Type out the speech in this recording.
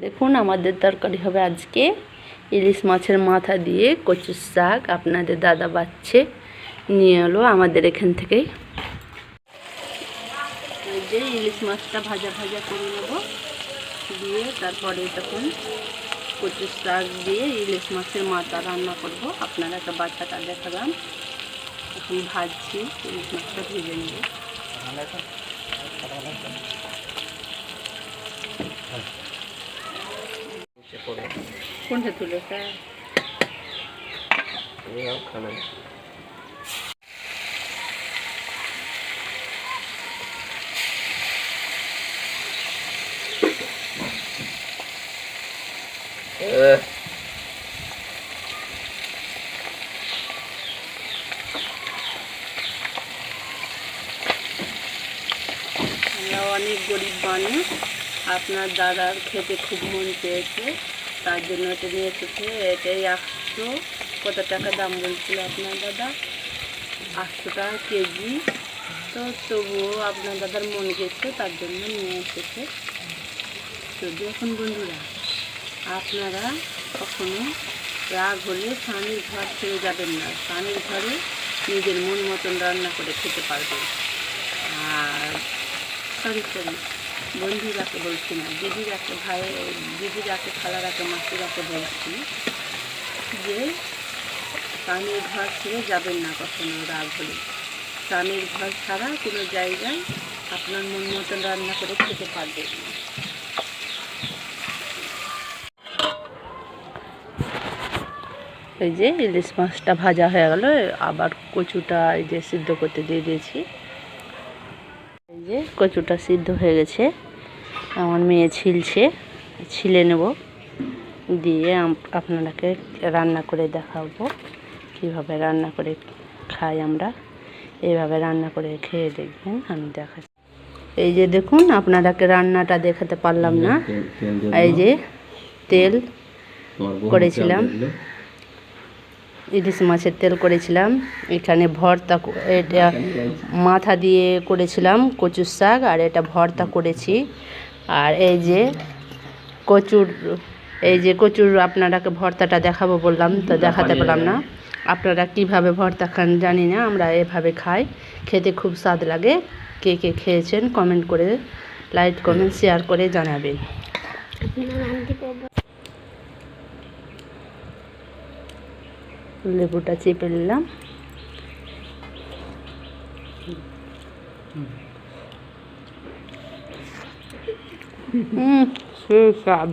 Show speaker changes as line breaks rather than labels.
দেখুন আমাদের তরকারি হবে আজকে ইলিশ মাছের মাথা দিয়ে কচুর শাক। আপনাদের দাদা বাচ্ছে নিয়ে এলো আমাদের এখান থেকেই। এই যে ইলিশ মাছটা ভাজা ভাজা করে নেব, দিয়ে তারপরে তখন কচুর শাক দিয়ে ইলিশ মাছের মাথা রান্না করব। আপনারা একটা বাচ্চাটা দেখালাম, এখন ভাজছি, ইলিশ মাছটা ভেজে নেব। কোনটা তুলে স্যার? আমরা অনেক গরিব মানুষ, আপনার দাদার খেতে খুব মন চেয়েছে, তার জন্য এটা নিয়ে এসেছে। এটাই 800, কত টাকা দাম বলছিল আপনার দাদা? 800 টাকা কেজি। তো তবুও আপনার দাদার মন গেছে, তার জন্য নিয়ে এসেছে। তো দেখুন বন্ধুরা, আপনারা কখনো রাগ হলে স্বামীর ঘর ছেড়ে যাবেন না। স্বামীর ঘরে নিজের মন মতন রান্না করে খেতে পারবেন। আর সরি বন্ধুরাকে বলছি না, দিদিরাকে, দিদিরাকে, খালারাকে, মাসিরাকে বলছি যে স্বামীর ঘর ছেড়ে যাবেন না কখনো রাগ হলে। স্বামীর ঘর ছাড়া কোনো জায়গায় আপনার মন মতন রান্না করে খেতে পারবেন না। এই যে ইলিশ মাছটা ভাজা হয়ে গেল, আবার কচুটা এই যে সিদ্ধ করতে দিয়ে দিয়েছি। এই যে কচুটা সিদ্ধ হয়ে গেছে, আমার মেয়ে ছিলে নেব, দিয়ে আপনাদেরকে রান্না করে দেখাবো কীভাবে রান্না করে খাই আমরা। এইভাবে রান্না করে খেয়ে দেখবেন, আমি দেখাচ্ছি। এই যে দেখুন, আপনাদেরকে রান্নাটা দেখাতে পারলাম না। এই যে তেল করেছিলাম, ইলিশ মাছের তেল করেছিলাম। এখানে ভর্তা, এটা মাথা দিয়ে করেছিলাম কচুর শাক, আর এটা ভর্তা করেছি। আর এই যে কচুর আপনারাকে ভর্তাটা দেখাবো বললাম, তো দেখাতে পারলাম না। আপনারা কিভাবে ভর্তা খান জানি না, আমরা এভাবে খাই, খেতে খুব স্বাদ লাগে। কে কে খেয়েছেন কমেন্ট করে, লাইক কমেন্ট শেয়ার করে জানাবেন। লেবুটা চেপে নিলাম। সেই স্বাদ।